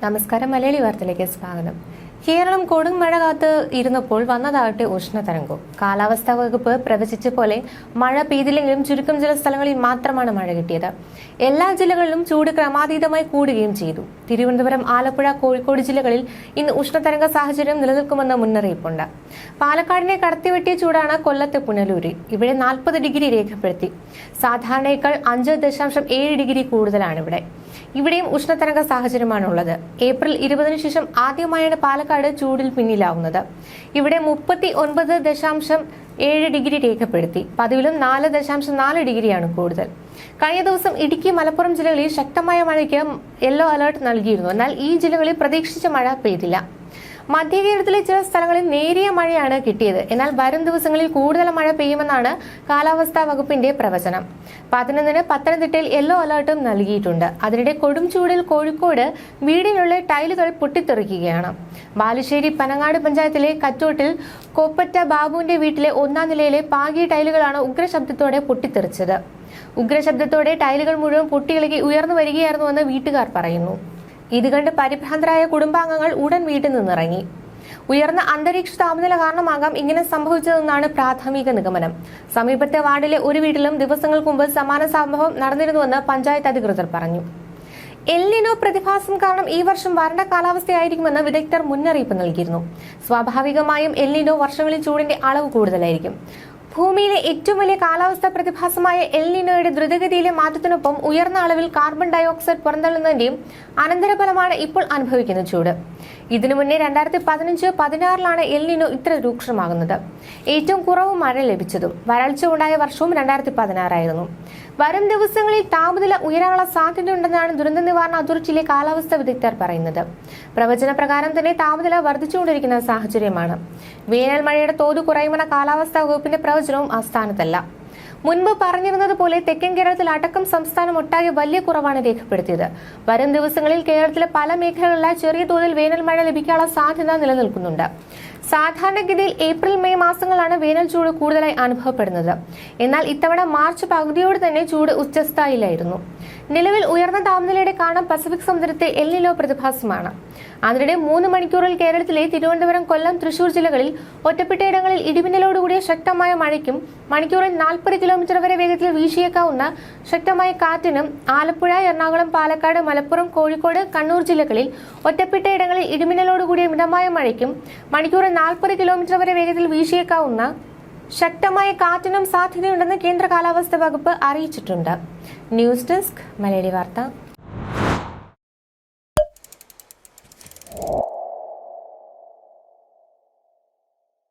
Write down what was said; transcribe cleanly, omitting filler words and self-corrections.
നമസ്കാരം. മലയാളി വാർത്തയിലേക്ക് സ്വാഗതം. കേരളം കൊടും മഴ കാത്ത് ഇരുന്നപ്പോൾ വന്നതാകട്ടെ ഉഷ്ണതരംഗം. കാലാവസ്ഥാ വകുപ്പ് പ്രവചിച്ച പോലെ മഴ പെയ്തില്ലെങ്കിലും ചുരുക്കം ചില സ്ഥലങ്ങളിൽ മാത്രമാണ് മഴ കിട്ടിയത്. എല്ലാ ജില്ലകളിലും ചൂട് ക്രമാതീതമായി കൂടുകയും ചെയ്തു. തിരുവനന്തപുരം, ആലപ്പുഴ, കോഴിക്കോട് ജില്ലകളിൽ ഇന്ന് ഉഷ്ണതരംഗ സാഹചര്യം നിലനിൽക്കുമെന്ന മുന്നറിയിപ്പുണ്ട്. പാലക്കാടിനെ കടത്തിവെട്ടിയ ചൂടാണ് കൊല്ലത്തെ പുനലൂരിൽ. ഇവിടെ 40 ഡിഗ്രി രേഖപ്പെടുത്തി. സാധാരണയേക്കാൾ 5.7 ഡിഗ്രി കൂടുതലാണ് ഇവിടെയും ഉഷ്ണതരംഗ സാഹചര്യമാണുള്ളത്. ഏപ്രിൽ 20 ശേഷം ആദ്യമായാണ് പാലക്കാട് ചൂടിൽ പിന്നിലാവുന്നത്. ഇവിടെ 39.7 ഡിഗ്രി രേഖപ്പെടുത്തി. പതിവിലും 4.4 ഡിഗ്രിയാണ് കൂടുതൽ. കഴിഞ്ഞ ദിവസം ഇടുക്കി, മലപ്പുറം ജില്ലകളിൽ ശക്തമായ മഴയ്ക്ക് യെല്ലോ അലർട്ട് നൽകിയിരുന്നു. എന്നാൽ ഈ ജില്ലകളിൽ പ്രതീക്ഷിച്ച മഴ പെയ്തില്ല. മധ്യ കേരളത്തിലെ ചില സ്ഥലങ്ങളിൽ നേരിയ മഴയാണ് കിട്ടിയത്. എന്നാൽ വരും ദിവസങ്ങളിൽ കൂടുതൽ മഴ പെയ്യുമെന്നാണ് കാലാവസ്ഥാ വകുപ്പിന്റെ പ്രവചനം. 11-ന് പത്തനംതിട്ടയിൽ യെല്ലോ അലർട്ടും നൽകിയിട്ടുണ്ട്. അതിനിടെ കൊടും ചൂടിൽ കോഴിക്കോട് വീടിനുള്ളിൽ ടൈലുകൾ പൊട്ടിത്തെറിക്കുകയാണ്. ബാലുശ്ശേരി പനങ്ങാട് പഞ്ചായത്തിലെ കറ്റോട്ടിൽ കോപ്പറ്റ ബാബുവിന്റെ വീട്ടിലെ 1-ാം നിലയിലെ പാകിയ ടൈലുകളാണ് ഉഗ്രശബ്ദത്തോടെ പൊട്ടിത്തെറിച്ചത്. ഉഗ്രശബ്ദത്തോടെ ടൈലുകൾ മുഴുവൻ പൊട്ടിയിളകി ഉയർന്നു വരികയായിരുന്നുവെന്ന് വീട്ടുകാർ പറയുന്നു. ഇത് കണ്ട് പരിഭ്രാന്തരായ കുടുംബാംഗങ്ങൾ ഉടൻ വീട്ടിൽ നിന്നിറങ്ങി. ഉയർന്ന അന്തരീക്ഷ താപനില കാരണമാകാം ഇങ്ങനെ സംഭവിച്ചതെന്നാണ് പ്രാഥമിക നിഗമനം. സമീപത്തെ വാർഡിലെ ഒരു വീട്ടിലും ദിവസങ്ങൾക്ക് മുമ്പ് സമാന സംഭവം നടന്നിരുന്നുവെന്ന് പഞ്ചായത്ത് അധികൃതർ പറഞ്ഞു. എൽ നിനോ പ്രതിഭാസം കാരണം ഈ വർഷം വരണ്ട കാലാവസ്ഥയായിരിക്കുമെന്ന് വിദഗ്ധർ മുന്നറിയിപ്പ് നൽകിയിരുന്നു. സ്വാഭാവികമായും എൽ നിനോ വർഷങ്ങളിൽ ചൂടിന്റെ അളവ് കൂടുതലായിരിക്കും. ഭൂമിയിലെ ഏറ്റവും വലിയ കാലാവസ്ഥാ പ്രതിഭാസമായ എൽ നിനോയുടെ ദ്രുതഗതിയിലെ മാറ്റത്തിനൊപ്പം ഉയർന്ന അളവിൽ കാർബൺ ഡയോക്സൈഡ് പുറന്തള്ളുന്നതിന്റെയും അനന്തരഫലമാണ് ഇപ്പോൾ അനുഭവിക്കുന്ന ചൂട്. ഇതിനു മുന്നേ 2015-16 എൽ നിനോ ഇത്ര രൂക്ഷമാകുന്നത്. ഏറ്റവും കുറവ് മഴ ലഭിച്ചതും വരൾച്ച ഉണ്ടായ വർഷവും 2016 ആയിരുന്നു. വരും ദിവസങ്ങളിൽ താപനില ഉയരാനുള്ള സാധ്യതയുണ്ടെന്നാണ് ദുരന്ത നിവാരണ അതോറിറ്റിയിലെ കാലാവസ്ഥാ വിദഗ്ധർ പറയുന്നത്. പ്രവചന പ്രകാരം തന്നെ താപനില വർദ്ധിച്ചുകൊണ്ടിരിക്കുന്ന സാഹചര്യമാണ്. വേനൽ മഴയുടെ തോത് കുറയുമെന്ന കാലാവസ്ഥാ വകുപ്പിന്റെ പ്രവചനവും അസ്ഥാനത്തല്ല. മുൻപ് പറഞ്ഞിരുന്നത് പോലെ തെക്കൻ കേരളത്തിൽ അടക്കം സംസ്ഥാനം ഒട്ടാകെ വലിയ കുറവാണ് രേഖപ്പെടുത്തിയത്. വരും ദിവസങ്ങളിൽ കേരളത്തിലെ പല മേഖലകളിലായി ചെറിയ തോതിൽ വേനൽ മഴ ലഭിക്കാനുള്ള സാധ്യത നിലനിൽക്കുന്നുണ്ട്. സാധാരണഗതിയിൽ ഏപ്രിൽ, മെയ് മാസങ്ങളാണ് വേനൽ ചൂട് കൂടുതലായി അനുഭവപ്പെടുന്നത്. എന്നാൽ ഇത്തവണ മാർച്ച് പകുതിയോടെ തന്നെ ചൂട് ഉച്ചസ്ഥായിലായിരുന്നു. നിലവിൽ ഉയർന്ന താപനിലയുടെ കാരണം പസഫിക് സമുദ്രത്തെ എൽ നിനോ പ്രതിഭാസമാണ്. അതിനിടെ 3 മണിക്കൂറിൽ കേരളത്തിലെ തിരുവനന്തപുരം, കൊല്ലം, തൃശൂർ ജില്ലകളിൽ ഒറ്റപ്പെട്ടയിടങ്ങളിൽ ഇടിമിന്നലോടുകൂടിയ ശക്തമായ മഴയ്ക്കും മണിക്കൂറിൽ 40 കിലോമീറ്റർ വരെ വേഗത്തിൽ വീശിയേക്കാവുന്ന ശക്തമായ കാറ്റിനും ആലപ്പുഴ, എറണാകുളം, പാലക്കാട്, മലപ്പുറം, കോഴിക്കോട്, കണ്ണൂർ ജില്ലകളിൽ ഒറ്റപ്പെട്ടയിടങ്ങളിൽ ഇടിമിന്നലോടുകൂടിയ മിതമായ മഴയ്ക്കും മണിക്കൂറിൽ 40 കിലോമീറ്റർ വരെ വേഗത്തിൽ വീശിയേക്കാവുന്ന ശക്തമായ കാറ്റിനും സാധ്യതയുണ്ടെന്ന് കേന്ദ്ര കാലാവസ്ഥാ വകുപ്പ് അറിയിച്ചിട്ടുണ്ട്. ന്യൂസ് ഡെസ്ക്, മലയാളി വാർത്ത.